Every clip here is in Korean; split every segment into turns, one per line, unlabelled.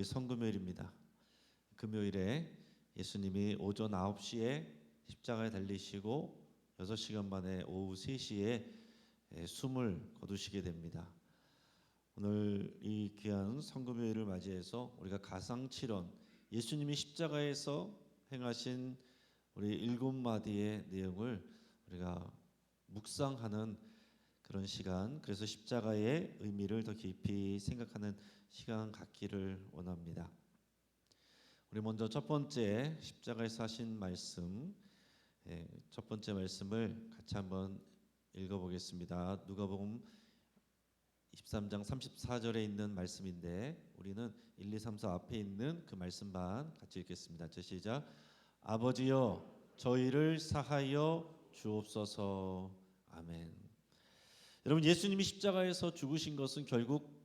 우리 성금요일입니다. 금요일에 예수님이 오전 9시에 십자가에 달리시고 6시간 만에 오후 3시에 숨을 거두시게 됩니다. 오늘 이 귀한 성금요일을 맞이해서 우리가 가상칠언, 예수님이 십자가에서 행하신 우리 7마디의 내용을 우리가 묵상하는 그런 시간, 그래서 십자가의 의미를 더 깊이 생각하는 시간 갖기를 원합니다. 우리 먼저 첫 번째 십자가에서 하신 말씀, 첫 번째 말씀을 같이 한번 읽어보겠습니다. 누가복음 23장 34절에 있는 말씀인데 우리는 1, 2, 3, 4 앞에 있는 그 말씀만 같이 읽겠습니다. 시작. 아버지여 저희를 사하여 주옵소서. 아멘. 여러분, 예수님이 십자가에서 죽으신 것은 결국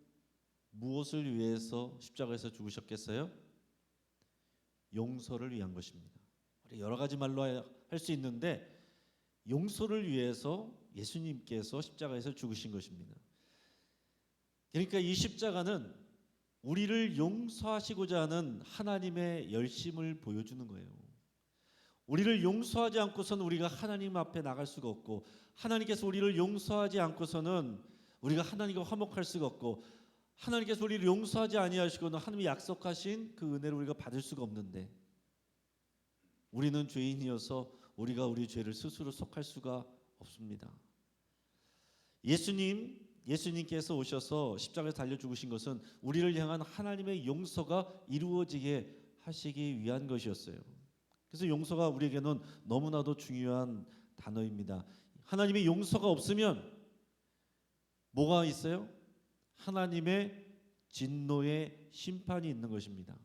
무엇을 위해서 십자가에서 죽으셨겠어요? 용서를 위한 것입니다. 우리 여러 가지 말로 할 수 있는데 용서를 위해서 예수님께서 십자가에서 죽으신 것입니다. 그러니까 이 십자가는 우리를 용서하시고자 하는 하나님의 열심을 보여주는 거예요. 우리를 용서하지 않고서는 우리가 하나님 앞에 나갈 수가 없고, 하나님께서 우리를 용서하지 않고서는 우리가 하나님과 화목할 수가 없고, 하나님께서 우리를 용서하지 아니하시고는 하나님이 약속하신 그 은혜를 우리가 받을 수가 없는데, 우리는 죄인이어서 우리가 우리 죄를 스스로 속할 수가 없습니다. 예수님께서 오셔서 십자가에서 달려 죽으신 것은 우리를 향한 하나님의 용서가 이루어지게 하시기 위한 것이었어요. 그래서 용서가 우리에게는 너무나도 중요한 단어입니다. 하나님의 용서가 없으면 뭐가 있어요? 하나님의 진노의 심판이 있는 것입니다.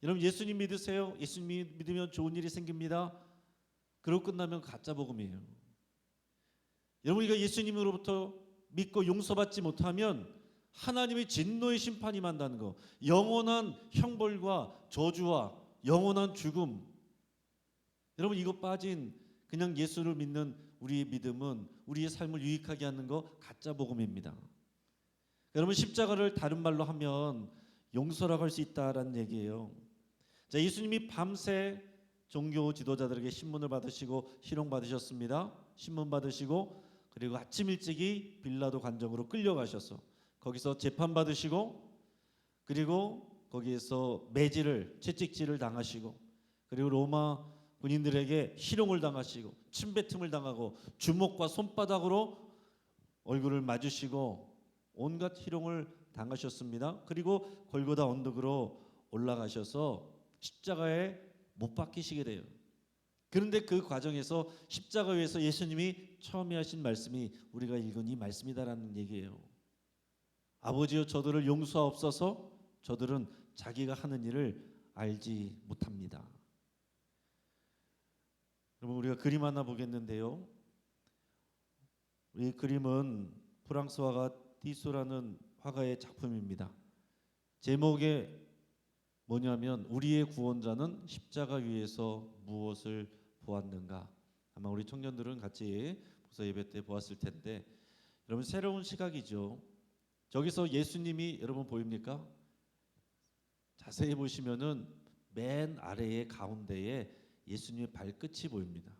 여러분, 예수님 믿으세요? 예수님 믿으면 좋은 일이 생깁니다. 그러고 끝나면 가짜 복음이에요. 여러분, 우리가 예수님으로부터 믿고 용서받지 못하면 하나님의 진노의 심판이 만다는 거, 영원한 형벌과 저주와 영원한 죽음. 여러분, 이거 빠진 그냥 예수를 믿는 우리의 믿음은 우리의 삶을 유익하게 하는 거 가짜 복음입니다. 여러분, 십자가를 다른 말로 하면 용서라고 할 수 있다라는 얘기예요. 자, 예수님이 밤새 종교 지도자들에게 신문을 받으시고 희롱 받으셨습니다. 신문 받으시고 그리고 아침 일찍이 빌라도 관정으로 끌려가셔서 거기서 재판 받으시고 그리고 거기에서 매질을 채찍질을 당하시고 그리고 로마 군인들에게 희롱을 당하시고 침뱉음을 당하고 주먹과 손바닥으로 얼굴을 맞으시고 온갖 희롱을 당하셨습니다. 그리고 골고다 언덕으로 올라가셔서 십자가에 못 박히시게 돼요. 그런데 그 과정에서 십자가 위에서 예수님이 처음에 하신 말씀이 우리가 읽은 이 말씀이다라는 얘기예요. 아버지여 저들을 용서하옵소서. 저들은 자기가 하는 일을 알지 못합니다. 여러분, 우리가 그림 하나 보겠는데요. 이 그림은 프랑스 화가 티소라는 화가의 작품입니다. 제목에 뭐냐면 우리의 구원자는 십자가 위에서 무엇을 보았는가. 아마 우리 청년들은 같이 보서 예배 때 보았을 텐데, 여러분, 새로운 시각이죠. 저기서 예수님이 여러분 보입니까? 자세히 보시면은 맨 아래의 가운데에 예수님의 발끝이 보입니다.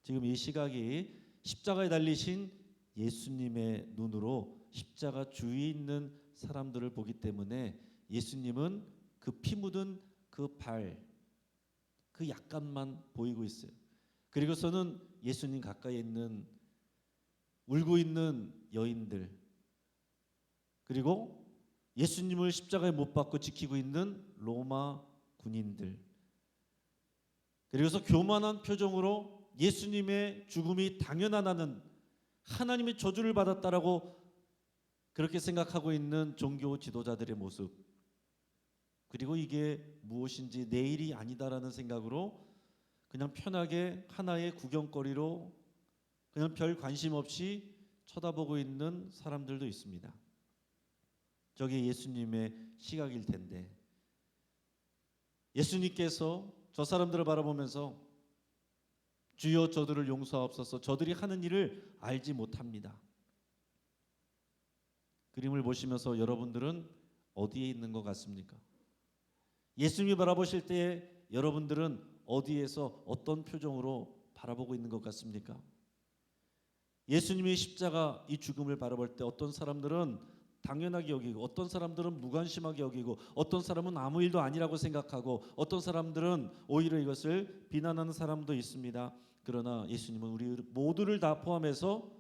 지금 이 시각이 십자가에 달리신 예수님의 눈으로 십자가 주위에 있는 사람들을 보기 때문에 예수님은 그 피 묻은 그 발, 그 약간만 보이고 있어요. 그리고서는 예수님 가까이 있는 울고 있는 여인들, 그리고 예수님을 십자가에 못 박고 지키고 있는 로마 군인들, 그리고서 교만한 표정으로 예수님의 죽음이 당연하다는, 하나님의 저주를 받았다라고 그렇게 생각하고 있는 종교 지도자들의 모습, 그리고 이게 무엇인지 내일이 아니다라는 생각으로 그냥 편하게 하나의 구경거리로 그냥 별 관심 없이 쳐다보고 있는 사람들도 있습니다. 저게 예수님의 시각일 텐데, 예수님께서 저 사람들을 바라보면서 주여 저들을 용서하옵소서. 저들이 하는 일을 알지 못합니다. 그림을 보시면서 여러분들은 어디에 있는 것 같습니까? 예수님이 바라보실 때에 여러분들은 어디에서 어떤 표정으로 바라보고 있는 것 같습니까? 예수님이 십자가 이 죽음을 바라볼 때 어떤 사람들은 당연하게 여기고, 어떤 사람들은 무관심하게 여기고, 어떤 사람은 아무 일도 아니라고 생각하고, 어떤 사람들은 오히려 이것을 비난하는 사람도 있습니다. 그러나 예수님은 우리 모두를 다 포함해서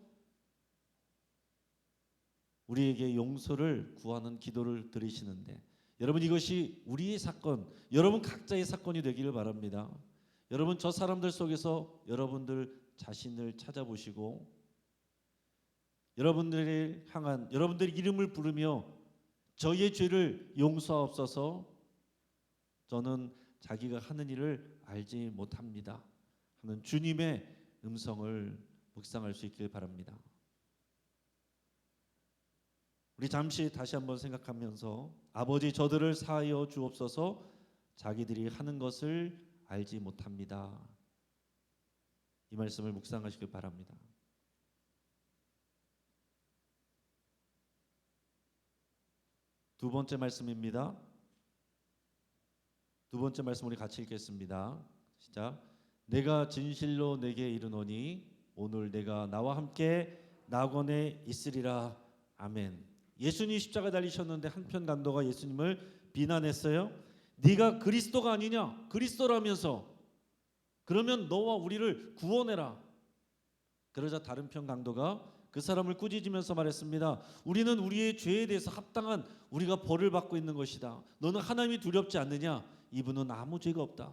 우리에게 용서를 구하는 기도를 드리시는데, 여러분 이것이 우리의 사건, 여러분 각자의 사건이 되기를 바랍니다. 여러분 저 사람들 속에서 여러분들 자신을 찾아보시고, 여러분들을 향한 여러분들의 이름을 부르며 저의 죄를 용서하옵소서, 저는 자기가 하는 일을 알지 못합니다 하는 주님의 음성을 묵상할 수 있길 바랍니다. 우리 잠시 다시 한번 생각하면서 아버지 저들을 사하여 주옵소서, 자기들이 하는 것을 알지 못합니다. 이 말씀을 묵상하시길 바랍니다. 두 번째 말씀입니다. 두 번째 말씀 우리 같이 읽겠습니다. 시작. 내가 진실로 내게 이르노니 오늘 내가 나와 함께 낙원에 있으리라. 아멘. 예수님이 십자가 달리셨는데 한편 강도가 예수님을 비난했어요. 네가 그리스도가 아니냐? 그리스도라면서 그러면 너와 우리를 구원해라. 그러자 다른 편 강도가 그 사람을 꾸짖으면서 말했습니다. 우리는 우리의 죄에 대해서 합당한 우리가 벌을 받고 있는 것이다. 너는 하나님이 두렵지 않느냐? 이분은 아무 죄가 없다.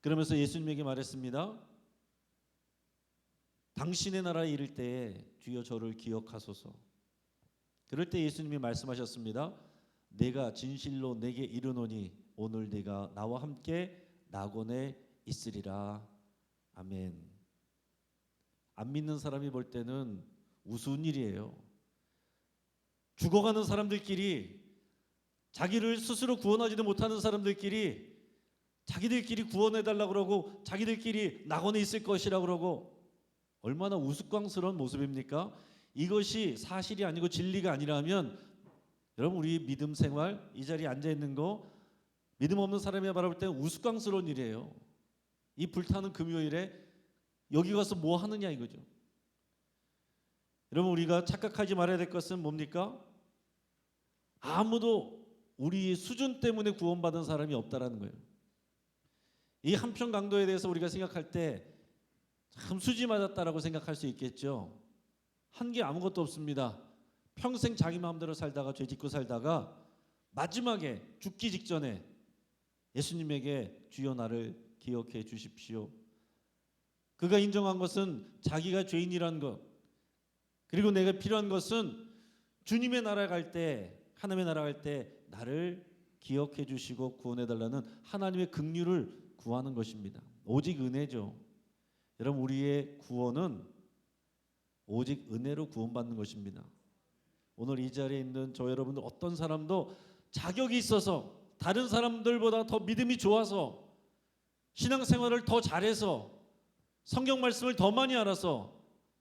그러면서 예수님에게 말했습니다. 당신의 나라에 이를 때에 주여 저를 기억하소서. 그럴 때 예수님이 말씀하셨습니다. 내가 진실로 내게 이르노니 오늘 네가 나와 함께 낙원에 있으리라. 아멘. 안 믿는 사람이 볼 때는 우스운 일이에요. 죽어가는 사람들끼리, 자기를 스스로 구원하지도 못하는 사람들끼리 자기들끼리 구원해달라고 그러고 자기들끼리 낙원에 있을 것이라고 그러고, 얼마나 우스꽝스러운 모습입니까? 이것이 사실이 아니고 진리가 아니라면 여러분 우리 믿음 생활 이 자리에 앉아있는 거 믿음 없는 사람이 바라볼 때는 우스꽝스러운 일이에요. 이 불타는 금요일에 여기 가서 뭐 하느냐 이거죠. 여러분 우리가 착각하지 말아야 될 것은 뭡니까? 아무도 우리의 수준 때문에 구원받은 사람이 없다라는 거예요. 이 한편 강도에 대해서 우리가 생각할 때 참 수지 맞았다라고 생각할 수 있겠죠. 한 게 아무것도 없습니다. 평생 자기 마음대로 살다가 죄 짓고 살다가 마지막에 죽기 직전에 예수님에게 주여 나를 기억해 주십시오. 그가 인정한 것은 자기가 죄인이라는 것, 그리고 내가 필요한 것은 주님의 나라에 갈 때, 하나님의 나라에 갈 때 나를 기억해 주시고 구원해 달라는 하나님의 긍휼을 구하는 것입니다. 오직 은혜죠. 여러분 우리의 구원은 오직 은혜로 구원받는 것입니다. 오늘 이 자리에 있는 저 여러분들 어떤 사람도 자격이 있어서, 다른 사람들보다 더 믿음이 좋아서, 신앙생활을 더 잘해서, 성경 말씀을 더 많이 알아서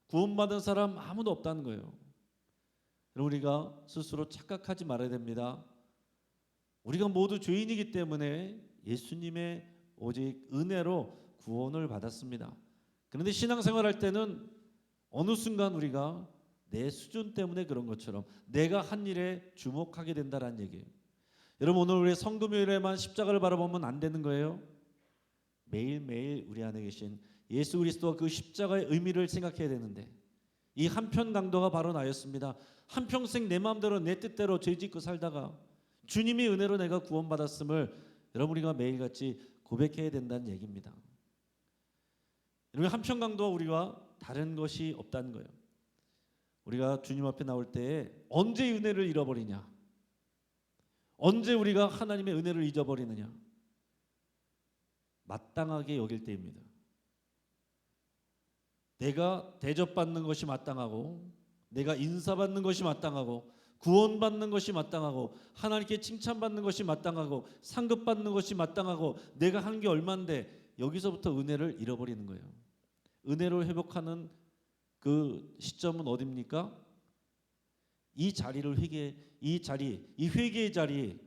구원받은 사람 아무도 없다는 거예요. 여러분 우리가 스스로 착각하지 말아야 됩니다. 우리가 모두 죄인이기 때문에 예수님의 오직 은혜로 구원을 받았습니다. 그런데 신앙생활 할 때는 어느 순간 우리가 내 수준 때문에 그런 것처럼 내가 한 일에 주목하게 된다는 얘기예요. 여러분 오늘 우리 성금요일에만 십자가를 바라보면 안 되는 거예요. 매일매일 우리 안에 계신 예수 그리스도와 그 십자가의 의미를 생각해야 되는데, 이 한편 강도가 바로 나였습니다. 한평생 내 마음대로 내 뜻대로 죄짓고 살다가 주님의 은혜로 내가 구원받았음을 여러분 우리가 매일같이 고백해야 된다는 얘기입니다. 여러분 한편 강도와 우리가 다른 것이 없다는 거예요. 우리가 주님 앞에 나올 때 언제 은혜를 잃어버리냐? 언제 우리가 하나님의 은혜를 잊어버리느냐? 마땅하게 여길 때입니다. 내가 대접받는 것이 마땅하고, 내가 인사받는 것이 마땅하고, 구원받는 것이 마땅하고, 하나님께 칭찬받는 것이 마땅하고, 상급받는 것이 마땅하고, 내가 하는 게 얼만데 여기서부터 은혜를 잃어버리는 거예요. 은혜를 회복하는 그 시점은 어디입니까? 이 자리를 이 회개의 자리,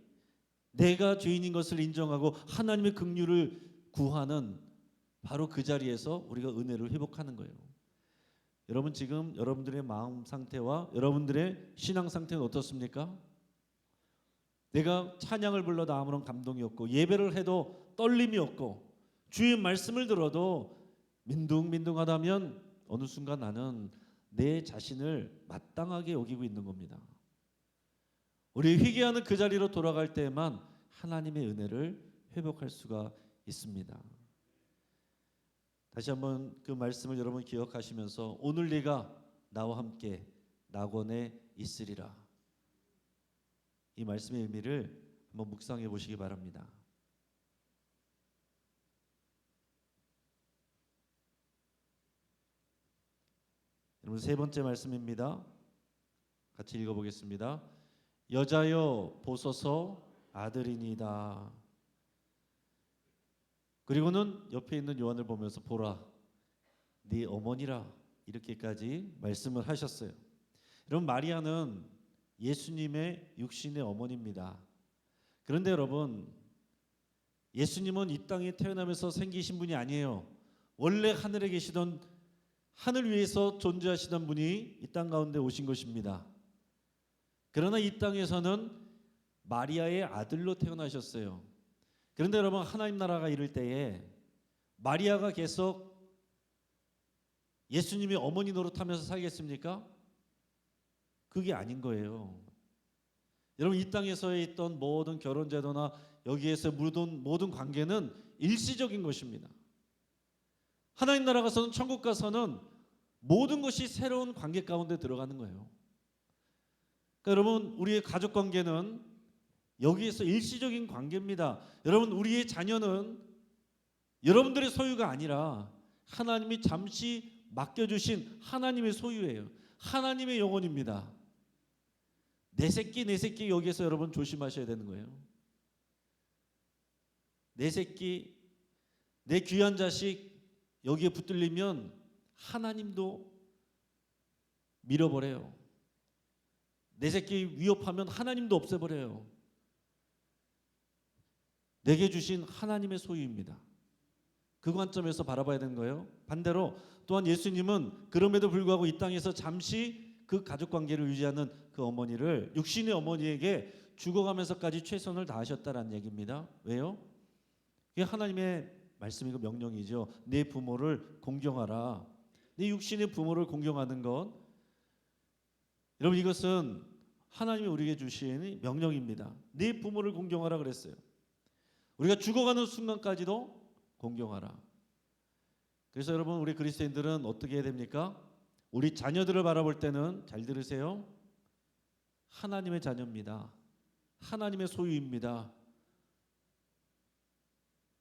내가 죄인인 것을 인정하고 하나님의 긍휼을 구하는 바로 그 자리에서 우리가 은혜를 회복하는 거예요. 여러분 지금 여러분들의 마음 상태와 여러분들의 신앙 상태는 어떻습니까? 내가 찬양을 불러도 아무런 감동이 없고 예배를 해도 떨림이 없고 주의 말씀을 들어도 민둥민둥하다면 어느 순간 나는 내 자신을 마땅하게 여기고 있는 겁니다. 우리 회개하는 그 자리로 돌아갈 때에만 하나님의 은혜를 회복할 수가 있습니다. 다시 한번 그 말씀을 여러분 기억하시면서 오늘 네가 나와 함께 낙원에 있으리라. 이 말씀의 의미를 한번 묵상해 보시기 바랍니다. 여러분 세 번째 말씀입니다. 같이 읽어보겠습니다. 여자여 보소서 아들이니이다. 그리고는 옆에 있는 요한을 보면서 보라 네 어머니라 이렇게까지 말씀을 하셨어요. 여러분 마리아는 예수님의 육신의 어머니입니다. 그런데 여러분 예수님은 이 땅에 태어나면서 생기신 분이 아니에요. 원래 하늘에 계시던 하늘 위에서 존재하시던 분이 이 땅 가운데 오신 것입니다. 그러나 이 땅에서는 마리아의 아들로 태어나셨어요. 그런데 여러분 하나님 나라가 이를 때에 마리아가 계속 예수님의 어머니 노릇하면서 살겠습니까? 그게 아닌 거예요. 여러분 이 땅에서 있던 모든 결혼 제도나 여기에서 모든 관계는 일시적인 것입니다. 하나님 나라 가서는 천국 가서는 모든 것이 새로운 관계 가운데 들어가는 거예요. 그러니까 여러분 우리의 가족 관계는 여기에서 일시적인 관계입니다. 여러분 우리의 자녀는 여러분들의 소유가 아니라 하나님이 잠시 맡겨주신 하나님의 소유예요. 하나님의 영혼입니다. 내 새끼 여기에서 여러분 조심하셔야 되는 거예요. 내 새끼 내 귀한 자식 여기에 붙들리면 하나님도 밀어버려요. 내 새끼 위협하면 하나님도 없애버려요. 내게 주신 하나님의 소유입니다. 그 관점에서 바라봐야 되는 거예요. 반대로 또한 예수님은 그럼에도 불구하고 이 땅에서 잠시 그 가족관계를 유지하는 그 어머니를 육신의 어머니에게 죽어가면서까지 최선을 다하셨다라는 얘기입니다. 왜요? 이게 하나님의 말씀이고 명령이죠. 내 부모를 공경하라. 내 육신의 부모를 공경하는 것, 여러분 이것은 하나님이 우리에게 주신 명령입니다. 내 부모를 공경하라 그랬어요. 우리가 죽어가는 순간까지도 공경하라. 그래서 여러분 우리 그리스도인들은 어떻게 해야 됩니까? 우리 자녀들을 바라볼 때는 잘 들으세요. 하나님의 자녀입니다. 하나님의 소유입니다.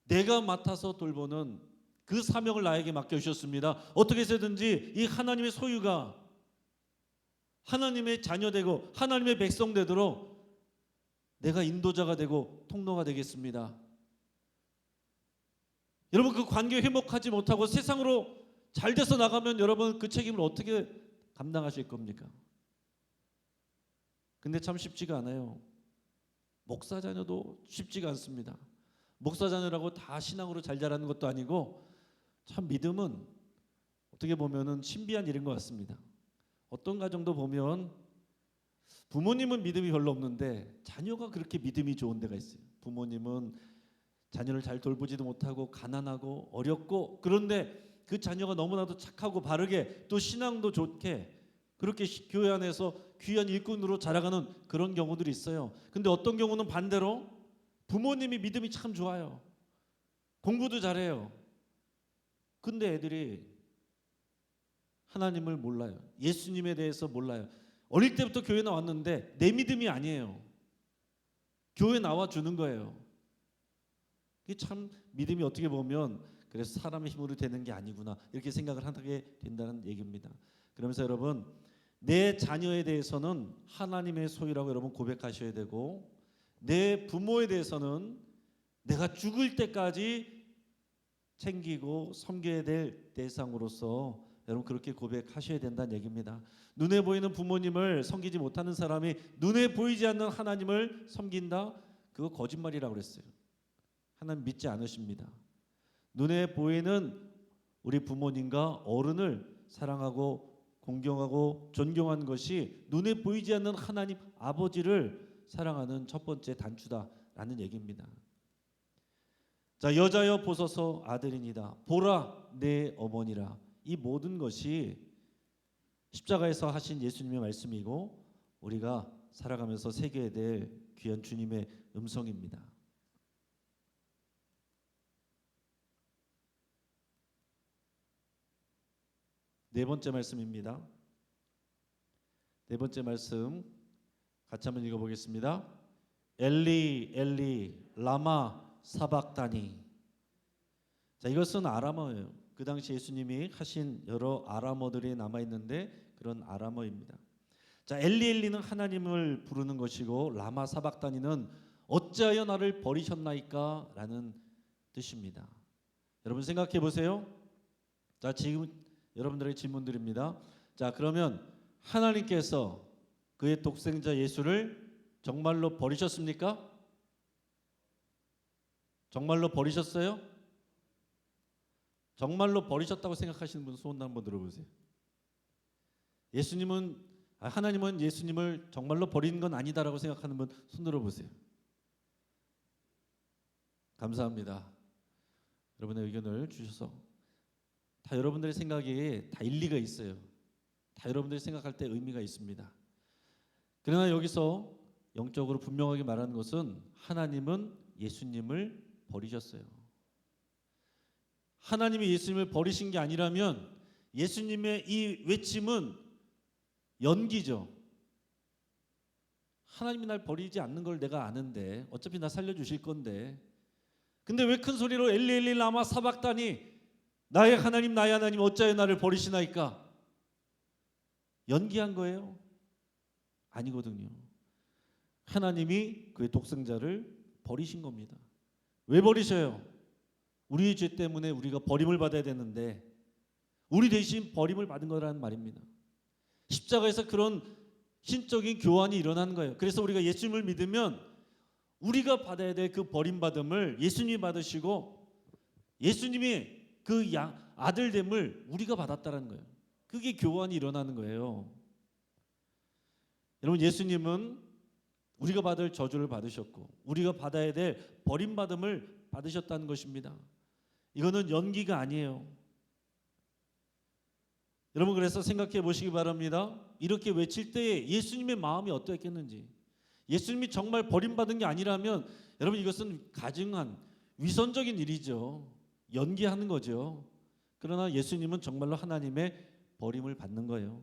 내가 맡아서 돌보는 그 사명을 나에게 맡겨주셨습니다. 어떻게 해서든지 이 하나님의 소유가 하나님의 자녀되고 하나님의 백성 되도록 내가 인도자가 되고 통로가 되겠습니다. 여러분 그 관계 회복하지 못하고 세상으로 잘 돼서 나가면 여러분 그 책임을 어떻게 감당하실 겁니까? 근데 참 쉽지가 않아요. 목사 자녀도 쉽지가 않습니다. 목사 자녀라고 다 신앙으로 잘 자라는 것도 아니고 참 믿음은 어떻게 보면은 신비한 일인 것 같습니다. 어떤 가정도 보면 부모님은 믿음이 별로 없는데 자녀가 그렇게 믿음이 좋은 데가 있어요. 부모님은 자녀를 잘 돌보지도 못하고 가난하고 어렵고 그런데 그 자녀가 너무나도 착하고 바르게 또 신앙도 좋게 그렇게 교회 안에서 귀한 일꾼으로 자라가는 그런 경우들이 있어요. 근데 어떤 경우는 반대로 부모님이 믿음이 참 좋아요. 공부도 잘해요. 근데 애들이 하나님을 몰라요. 예수님에 대해서 몰라요. 어릴 때부터 교회 나왔는데 내 믿음이 아니에요. 교회 나와주는 거예요. 이게 참 믿음이 어떻게 보면 그래서 사람의 힘으로 되는 게 아니구나 이렇게 생각을 하게 된다는 얘기입니다. 그러면서 여러분 내 자녀에 대해서는 하나님의 소유라고 여러분 고백하셔야 되고 내 부모에 대해서는 내가 죽을 때까지 챙기고 섬겨야 될 대상으로서 여러분 그렇게 고백하셔야 된다는 얘기입니다. 눈에 보이는 부모님을 섬기지 못하는 사람이 눈에 보이지 않는 하나님을 섬긴다? 그거 거짓말이라고 그랬어요. 하나님 믿지 않으십니다. 눈에 보이는 우리 부모님과 어른을 사랑하고 공경하고 존경하는 것이 눈에 보이지 않는 하나님 아버지를 사랑하는 첫 번째 단추다라는 얘기입니다. 자, 여자여 보소서 아들이니다. 보라 내 어머니라. 이 모든 것이 십자가에서 하신 예수님의 말씀이고 우리가 살아가면서 새겨야 될 귀한 주님의 음성입니다. 네 번째 말씀입니다. 네 번째 말씀 같이 한번 읽어보겠습니다. 엘리 엘리 라마 사박다니. 자, 이것은 아람어예요. 그 당시 예수님이 하신 여러 아람어들이 남아 있는데 그런 아람어입니다. 자, 엘리 엘리는 하나님을 부르는 것이고 라마 사박다니는 어찌하여 나를 버리셨나이까 라는 뜻입니다. 여러분 생각해 보세요. 자, 지금 여러분들의 질문드립니다. 자, 그러면 하나님께서 그의 독생자 예수를 정말로 버리셨습니까? 정말로 버리셨어요? 정말로 버리셨다고 생각하시는 분 손 한번 들어보세요. 하나님은 예수님을 정말로 버리는 건 아니다라고 생각하는 분 손 들어보세요. 감사합니다. 여러분의 의견을 주셔서 다 여러분들의 생각이 다 일리가 있어요. 다 여러분들이 생각할 때 의미가 있습니다. 그러나 여기서 영적으로 분명하게 말하는 것은 하나님은 예수님을 버리셨어요. 하나님이 예수님을 버리신 게 아니라면 예수님의 이 외침은 연기죠. 하나님이 날 버리지 않는 걸 내가 아는데 어차피 나 살려주실 건데 근데 왜 큰 소리로 엘리 엘리 라마 사박다니 나의 하나님 어찌하여 나를 버리시나이까? 연기한 거예요? 아니거든요. 하나님이 그의 독생자를 버리신 겁니다. 왜 버리셔요? 우리의 죄 때문에 우리가 버림을 받아야 되는데 우리 대신 버림을 받은 거라는 말입니다. 십자가에서 그런 신적인 교환이 일어나는 거예요. 그래서 우리가 예수님을 믿으면 우리가 받아야 될 그 버림받음을 예수님이 받으시고 예수님이 그 아들됨을 우리가 받았다는 거예요. 그게 교환이 일어나는 거예요. 여러분, 예수님은 우리가 받을 저주를 받으셨고 우리가 받아야 될 버림받음을 받으셨다는 것입니다. 이거는 연기가 아니에요. 여러분, 그래서 생각해 보시기 바랍니다. 이렇게 외칠 때에 예수님의 마음이 어떠했겠는지. 예수님이 정말 버림받은 게 아니라면 여러분 이것은 가증한 위선적인 일이죠. 연기하는 거죠. 그러나 예수님은 정말로 하나님의 버림을 받는 거예요.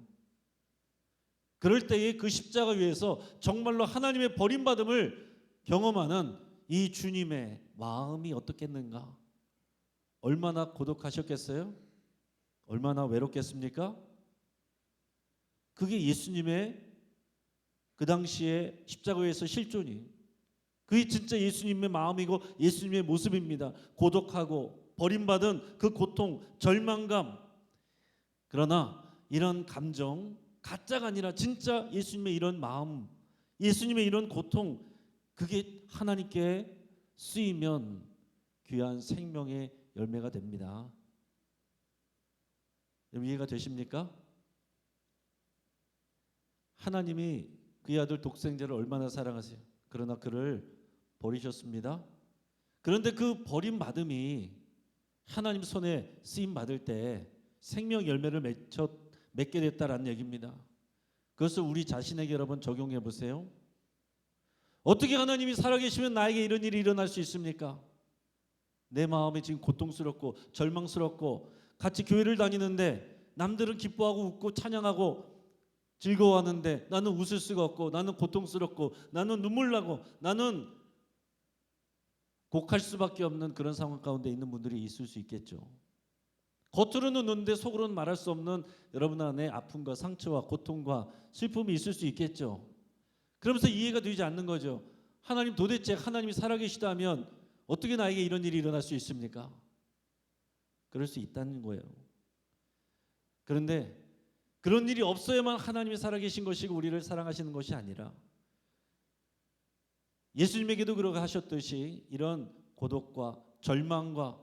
그럴 때에 그 십자가 위에서 정말로 하나님의 버림받음을 경험하는 이 주님의 마음이 어떻겠는가? 얼마나 고독하셨겠어요? 얼마나 외롭겠습니까? 그게 예수님의 그 당시에 십자가 위에서 실존이 그게 진짜 예수님의 마음이고 예수님의 모습입니다. 고독하고 버림받은 그 고통, 절망감. 그러나 이런 감정, 가짜가 아니라 진짜 예수님의 이런 마음, 예수님의 이런 고통, 그게 하나님께 쓰이면 귀한 생명의 열매가 됩니다. 여러분 이해가 되십니까? 하나님이 그의 아들 독생자를 얼마나 사랑하세요. 그러나 그를 버리셨습니다. 그런데 그 버림받음이 하나님 손에 쓰임 받을 때 생명 열매를 맺게 됐다라는 얘기입니다. 그것을 우리 자신에게 여러분 적용해 보세요. 어떻게 하나님이 살아계시면 나에게 이런 일이 일어날 수 있습니까? 내 마음이 지금 고통스럽고 절망스럽고 같이 교회를 다니는데 남들은 기뻐하고 웃고 찬양하고 즐거워하는데 나는 웃을 수가 없고 나는 고통스럽고 나는 눈물 나고 나는 곡할 수밖에 없는 그런 상황 가운데 있는 분들이 있을 수 있겠죠. 겉으로는 웃는데 속으로는 말할 수 없는 여러분 안에 아픔과 상처와 고통과 슬픔이 있을 수 있겠죠. 그러면서 이해가 되지 않는 거죠. 하나님 도대체 하나님이 살아계시다면 어떻게 나에게 이런 일이 일어날 수 있습니까? 그럴 수 있다는 거예요. 그런데 그런 일이 없어야만 하나님이 살아계신 것이고 우리를 사랑하시는 것이 아니라 예수님에게도 그렇게 하셨듯이 이런 고독과 절망과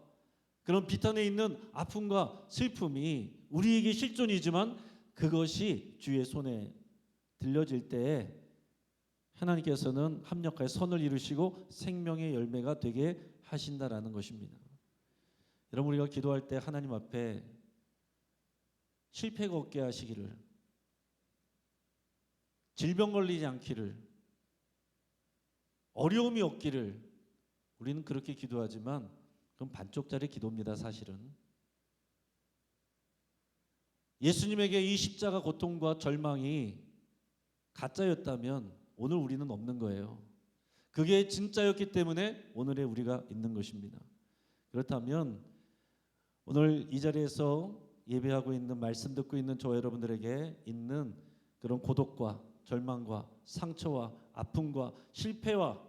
그런 비탄에 있는 아픔과 슬픔이 우리에게 실존이지만 그것이 주의 손에 들려질 때에 하나님께서는 합력하여 선을 이루시고 생명의 열매가 되게 하신다라는 것입니다. 여러분, 우리가 기도할 때 하나님 앞에 실패가 없게 하시기를, 질병 걸리지 않기를, 어려움이 없기를 우리는 그렇게 기도하지만 그건 반쪽짜리 기도입니다. 사실은 예수님에게 이 십자가 고통과 절망이 가짜였다면 오늘 우리는 없는 거예요. 그게 진짜였기 때문에 오늘의 우리가 있는 것입니다. 그렇다면 오늘 이 자리에서 예배하고 있는, 말씀 듣고 있는 저와 여러분들에게 있는 그런 고독과 절망과 상처와 아픔과 실패와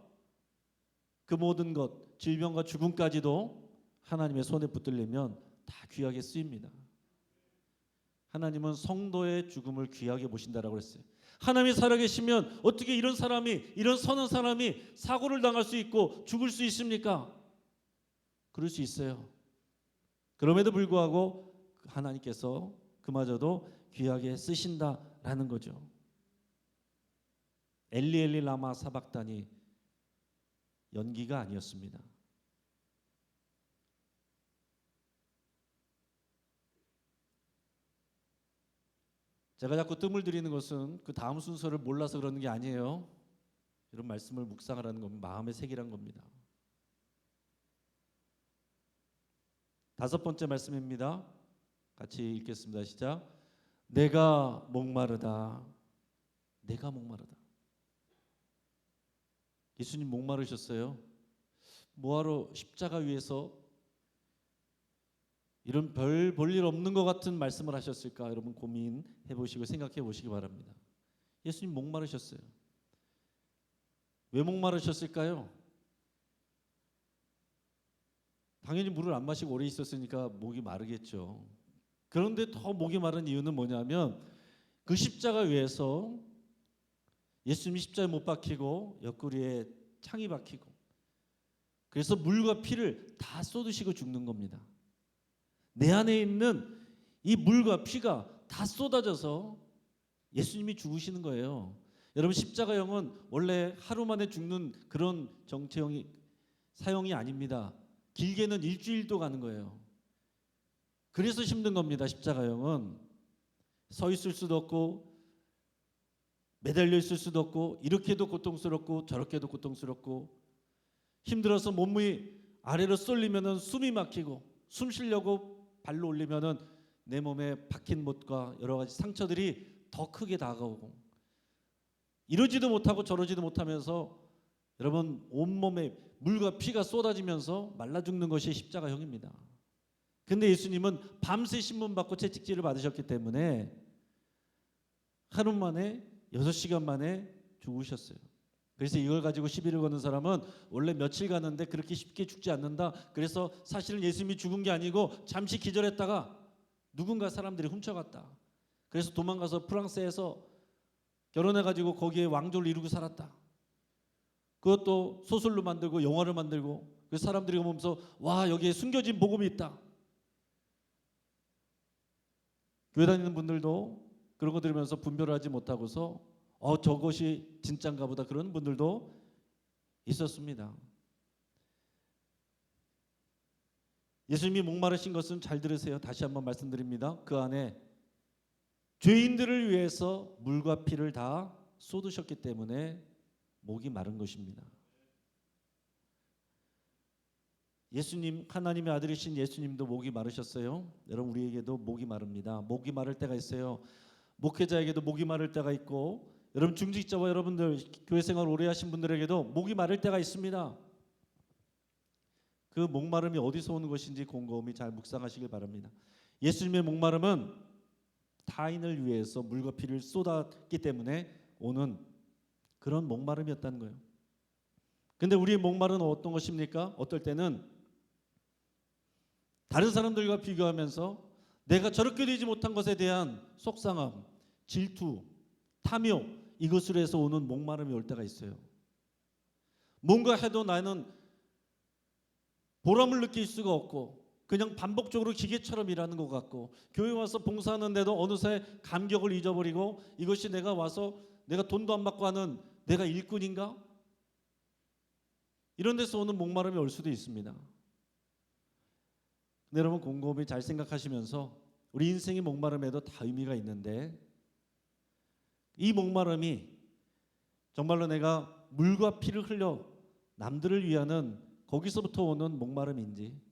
그 모든 것, 질병과 죽음까지도 하나님의 손에 붙들리면 다 귀하게 쓰입니다. 하나님은 성도의 죽음을 귀하게 보신다라고 그랬어요. 하나님이 살아계시면 어떻게 이런 사람이, 이런 선한 사람이 사고를 당할 수 있고 죽을 수 있습니까? 그럴 수 있어요. 그럼에도 불구하고 하나님께서 그마저도 귀하게 쓰신다라는 거죠. 엘리 엘리 라마 사박다니 연기가 아니었습니다. 제가 자꾸 뜸을 들이는 것은 그 다음 순서를 몰라서 그러는 게 아니에요. 이런 말씀을 묵상하라는 건 마음의 색이란 겁니다. 5번째 말씀입니다. 같이 읽겠습니다. 시작. 내가 목마르다. 내가 목마르다. 예수님 목마르셨어요. 뭐하러 십자가 위에서 이런 별 볼 일 없는 것 같은 말씀을 하셨을까? 여러분 고민해 보시고 생각해 보시기 바랍니다. 예수님 목마르셨어요. 왜 목마르셨을까요? 당연히 물을 안 마시고 오래 있었으니까 목이 마르겠죠. 그런데 더 목이 마른 이유는 뭐냐면 그 십자가 위에서 예수님이 십자가에 못 박히고 옆구리에 창이 박히고 그래서 물과 피를 다 쏟으시고 죽는 겁니다. 내 안에 있는 이 물과 피가 다 쏟아져서 예수님이 죽으시는 거예요. 여러분 십자가형은 원래 하루 만에 죽는 그런 사형이 아닙니다. 길게는 일주일도 가는 거예요. 그래서 힘든 겁니다. 십자가형은 서 있을 수도 없고 매달려 있을 수도 없고 이렇게도 고통스럽고 저렇게도 고통스럽고 힘들어서 몸이 아래로 쏠리면은 숨이 막히고 숨 쉬려고 발로 올리면은 내 몸에 박힌 못과 여러 가지 상처들이 더 크게 다가오고 이러지도 못하고 저러지도 못하면서 여러분 온몸에 물과 피가 쏟아지면서 말라 죽는 것이 십자가형입니다. 근데 예수님은 밤새 신문받고 채찍질을 받으셨기 때문에 하루 만에 6시간 만에 죽으셨어요. 그래서 이걸 가지고 시비를 거는 사람은 원래 며칠 가는데 그렇게 쉽게 죽지 않는다. 그래서 사실은 예수님이 죽은 게 아니고 잠시 기절했다가 누군가 사람들이 훔쳐갔다. 그래서 도망가서 프랑스에서 결혼해가지고 거기에 왕조를 이루고 살았다. 그것도 소설로 만들고 영화를 만들고 그 사람들이 보면서 와 여기에 숨겨진 복음이 있다. 교회 다니는 분들도 그런 거 들으면서 분별을 하지 못하고서 저것이 진짠가 보다 그런 분들도 있었습니다. 예수님이 목마르신 것은 잘 들으세요. 다시 한번 말씀드립니다. 그 안에 죄인들을 위해서 물과 피를 다 쏟으셨기 때문에 목이 마른 것입니다. 예수님, 하나님의 아들이신 예수님도 목이 마르셨어요. 여러분 우리에게도 목이 마릅니다. 목이 마를 때가 있어요. 목회자에게도 목이 마를 때가 있고 여러분 중직자와 여러분들 교회 생활 오래 하신 분들에게도 목이 마를 때가 있습니다. 그 목마름이 어디서 오는 것인지 곰곰이 잘 묵상하시길 바랍니다. 예수님의 목마름은 타인을 위해서 물과 피를 쏟았기 때문에 오는 그런 목마름이었다는 거예요. 근데 우리의 목마름은 어떤 것입니까? 어떨 때는 다른 사람들과 비교하면서 내가 저렇게 되지 못한 것에 대한 속상함, 질투, 탐욕 이것으로 해서 오는 목마름이 올 때가 있어요. 뭔가 해도 나는 보람을 느낄 수가 없고 그냥 반복적으로 기계처럼 일하는 것 같고, 교회 와서 봉사하는데도 어느새 감격을 잊어버리고 이것이 내가 와서 내가 돈도 안 받고 하는 내가 일꾼인가? 이런 데서 오는 목마름이 올 수도 있습니다. 근데 여러분, 곰곰이 잘 생각하시면서 우리 인생의 목마름에도 다 의미가 있는데, 이 목마름이 정말로 내가 물과 피를 흘려 남들을 위하는 거기서부터 오는 목마름인지,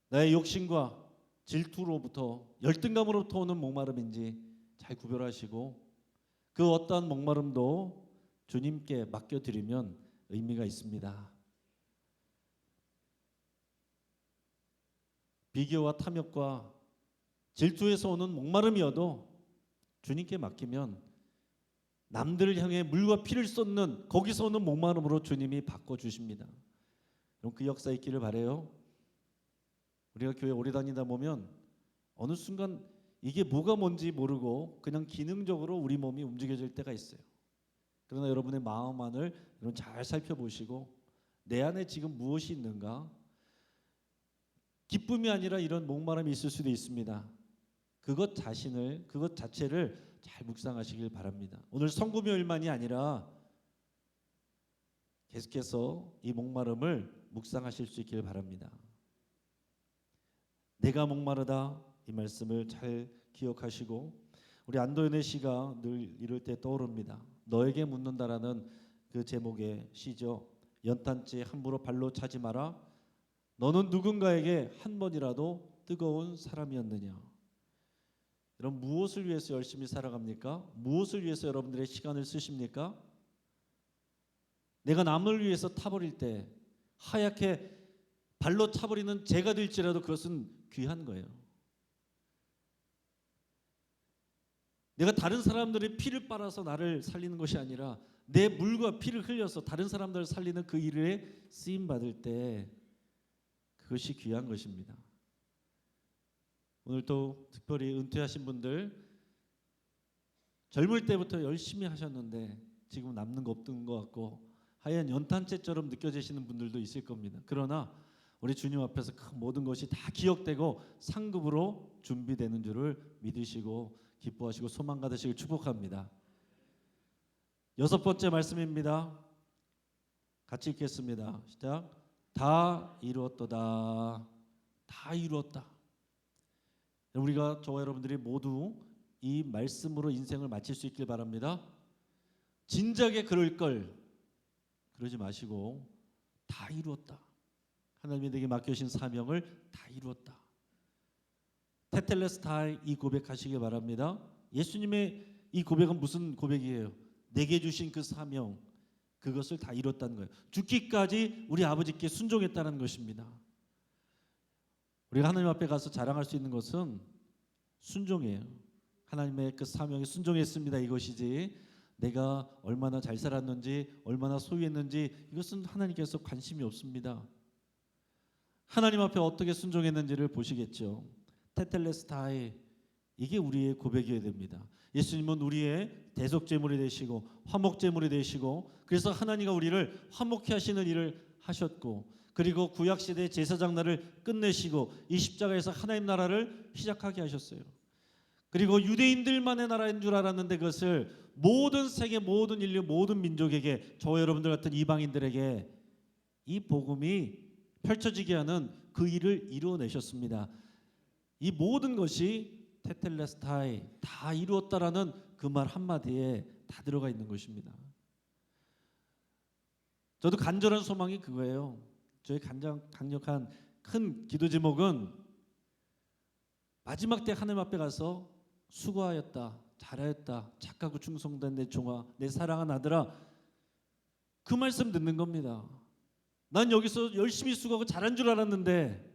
나의 욕심과 질투로부터, 열등감으로부터 오는 목마름인지 잘 구별하시고 그 어떠한 목마름도 주님께 맡겨드리면 의미가 있습니다. 비교와 탐욕과 질투에서 오는 목마름이어도 주님께 맡기면 남들을 향해 물과 피를 쏟는 거기서 오는 목마름으로 주님이 바꿔주십니다. 그럼 그 역사 있기를 바라요. 우리가 교회 오래 다니다 보면 어느 순간 이게 뭐가 뭔지 모르고 그냥 기능적으로 우리 몸이 움직여질 때가 있어요. 그러나 여러분의 마음 안을 여러분 잘 살펴보시고 내 안에 지금 무엇이 있는가? 기쁨이 아니라 이런 목마름이 있을 수도 있습니다. 그것 자체를 잘 묵상하시길 바랍니다. 오늘 성금요일만이 아니라 계속해서 이 목마름을 묵상하실 수 있길 바랍니다. 내가 목마르다, 이 말씀을 잘 기억하시고, 우리 안도현의 시가 늘 이럴 때 떠오릅니다. 너에게 묻는다라는 그 제목의 시죠. 연탄재 함부로 발로 차지 마라. 너는 누군가에게 한 번이라도 뜨거운 사람이었느냐. 여러분, 무엇을 위해서 열심히 살아갑니까? 무엇을 위해서 여러분들의 시간을 쓰십니까? 내가 남을 위해서 타버릴 때 하얗게 발로 차버리는 재가 될지라도 그것은 귀한 거예요. 내가 다른 사람들의 피를 빨아서 나를 살리는 것이 아니라 내 물과 피를 흘려서 다른 사람들을 살리는 그 일에 쓰임 받을 때 그것이 귀한 것입니다. 오늘 또 특별히 은퇴하신 분들, 젊을 때부터 열심히 하셨는데 지금 남는 거 없는 것 같고 하얀 연탄재처럼 느껴지시는 분들도 있을 겁니다. 그러나 우리 주님 앞에서 그 모든 것이 다 기억되고 상급으로 준비되는 줄을 믿으시고 기뻐하시고 소망 가득히를 축복합니다. 6번째 말씀입니다. 같이 읽겠습니다. 시작. 다 이루었도다. 다 이루었다. 우리가 저와 여러분들이 모두 이 말씀으로 인생을 마칠 수 있길 바랍니다. 진작에 그럴 걸 그러지 마시고 다 이루었다. 하나님이 내게 맡겨주신 사명을 다 이루었다. 테텔레스타이 이 고백하시기 바랍니다. 예수님의 이 고백은 무슨 고백이에요? 내게 주신 그 사명, 그것을 다 이뤘다는 거예요. 죽기까지 우리 아버지께 순종했다는 것입니다. 우리가 하나님 앞에 가서 자랑할 수 있는 것은 순종이에요. 하나님의 그 사명에 순종했습니다, 이것이지 내가 얼마나 잘 살았는지 얼마나 소유했는지 이것은 하나님께서 관심이 없습니다. 하나님 앞에 어떻게 순종했는지를 보시겠죠. 테텔레스타이, 이게 우리의 고백이어야 됩니다. 예수님은 우리의 대속제물이 되시고 화목제물이 되시고, 그래서 하나님과 우리를 화목케 하시는 일을 하셨고, 그리고 구약시대의 제사장 날을 끝내시고 이 십자가에서 하나님 나라를 시작하게 하셨어요. 그리고 유대인들만의 나라인 줄 알았는데 그것을 모든 세계, 모든 인류, 모든 민족에게, 저와 여러분들 같은 이방인들에게 이 복음이 펼쳐지게 하는 그 일을 이루어내셨습니다. 이 모든 것이 테텔레스타이, 다 이루었다라는 그 말 한마디에 다 들어가 있는 것입니다. 저도 간절한 소망이 그거예요. 저의 강력한 큰 기도 제목은 마지막 때 하나님 앞에 가서 수고하였다, 잘하였다, 착하고 충성된 내 종아, 내 사랑한 아들아, 그 말씀 듣는 겁니다. 난 여기서 열심히 수고하고 잘한 줄 알았는데,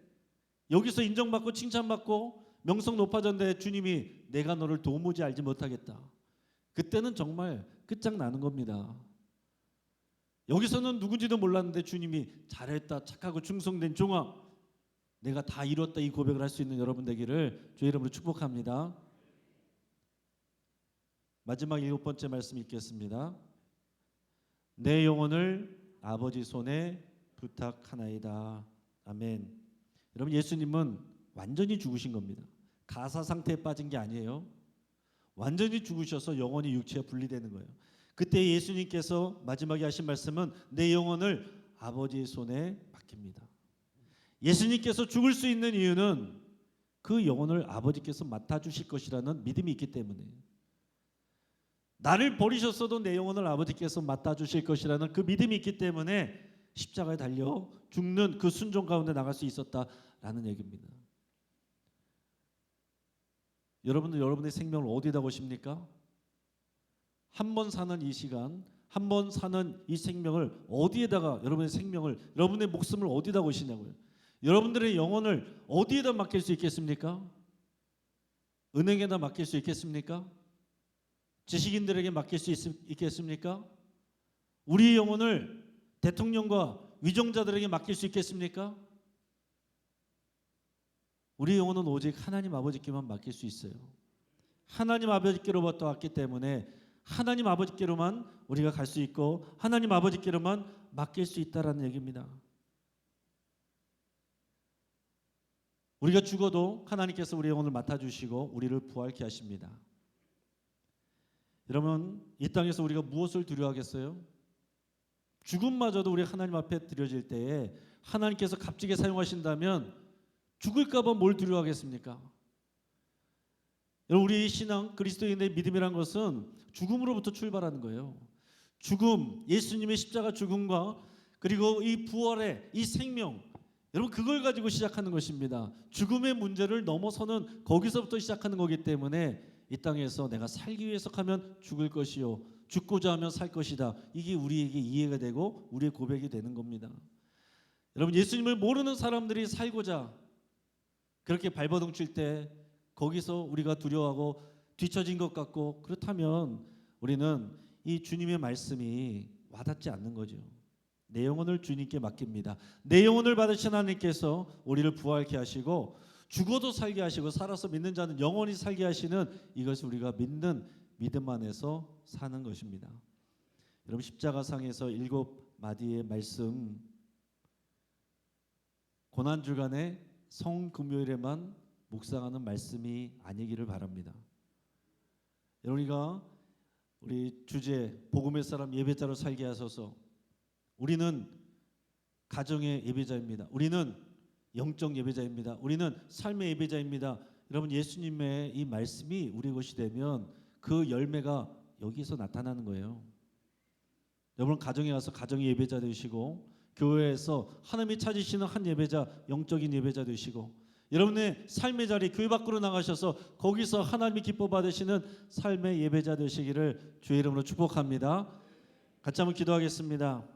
여기서 인정받고 칭찬받고 명성 높아졌는데 주님이 내가 너를 도무지 알지 못하겠다. 그때는 정말 끝장나는 겁니다. 여기서는 누군지도 몰랐는데 주님이 잘했다, 착하고 충성된 종아, 내가 다 이뤘다, 이 고백을 할 수 있는 여러분 되기를 주의 이름으로 축복합니다. 마지막 7번째 말씀 읽겠습니다. 내 영혼을 아버지 손에 부탁하나이다. 아멘. 여러분, 예수님은 완전히 죽으신 겁니다. 가사 상태에 빠진 게 아니에요. 완전히 죽으셔서 영혼이 육체와 분리되는 거예요. 그때 예수님께서 마지막에 하신 말씀은 내 영혼을 아버지의 손에 맡깁니다. 예수님께서 죽을 수 있는 이유는 그 영혼을 아버지께서 맡아주실 것이라는 믿음이 있기 때문에, 나를 버리셨어도 내 영혼을 아버지께서 맡아주실 것이라는 그 믿음이 있기 때문에 십자가에 달려 죽는 그 순종 가운데 나갈 수 있었다라는 얘기입니다. 여러분들 여러분의 생명을 어디다 거십니까? 한 번 사는 이 시간, 한 번 사는 이 생명을 어디에다가, 여러분의 생명을, 여러분의 목숨을 어디다 거시냐고요. 여러분들의 영혼을 어디에다 맡길 수 있겠습니까? 은행에다 맡길 수 있겠습니까? 지식인들에게 맡길 수 있겠습니까? 우리의 영혼을 대통령과 위정자들에게 맡길 수 있겠습니까? 우리의 영혼은 오직 하나님 아버지께만 맡길 수 있어요. 하나님 아버지께로부터 왔기 때문에 하나님 아버지께로만 우리가 갈 수 있고 하나님 아버지께로만 맡길 수 있다라는 얘기입니다. 우리가 죽어도 하나님께서 우리의 영혼을 맡아주시고 우리를 부활케 하십니다. 여러분, 이 땅에서 우리가 무엇을 두려워하겠어요? 죽음마저도 우리 하나님 앞에 드려질 때에 하나님께서 값지게 사용하신다면 죽을까 봐 뭘 두려워하겠습니까? 여러분, 우리 신앙, 그리스도인의 믿음이란 것은 죽음으로부터 출발하는 거예요. 죽음, 예수님의 십자가 죽음과 그리고 이 부활의 이 생명, 여러분 그걸 가지고 시작하는 것입니다. 죽음의 문제를 넘어서는 거기서부터 시작하는 거기 때문에 이 땅에서 내가 살기 위해서 하면 죽을 것이요 죽고자 하면 살 것이다. 이게 우리에게 이해가 되고 우리의 고백이 되는 겁니다. 여러분, 예수님을 모르는 사람들이 살고자 그렇게 발버둥 칠 때 거기서 우리가 두려워하고 뒤처진 것 같고, 그렇다면 우리는 이 주님의 말씀이 와닿지 않는 거죠. 내 영혼을 주님께 맡깁니다. 내 영혼을 받으신 하나님께서 우리를 부활케 하시고 죽어도 살게 하시고 살아서 믿는 자는 영원히 살게 하시는, 이것이 우리가 믿는 믿음 안에서 사는 것입니다. 여러분, 십자가상에서 7마디의 말씀, 고난주간에 성금요일에만 묵상하는 말씀이 아니기를 바랍니다. 여러분이가 우리 주제 복음의 사람 예배자로 살게 하소서. 우리는 가정의 예배자입니다. 우리는 영적 예배자입니다. 우리는 삶의 예배자입니다. 여러분, 예수님의 이 말씀이 우리 것이 되면 그 열매가 여기서 나타나는 거예요. 여러분, 가정에 가서 가정의 예배자 되시고, 교회에서 하나님이 찾으시는 한 예배자, 영적인 예배자 되시고, 여러분의 삶의 자리 교회 밖으로 나가셔서 거기서 하나님이 기뻐 받으시는 삶의 예배자 되시기를 주의 이름으로 축복합니다. 같이 한번 기도하겠습니다.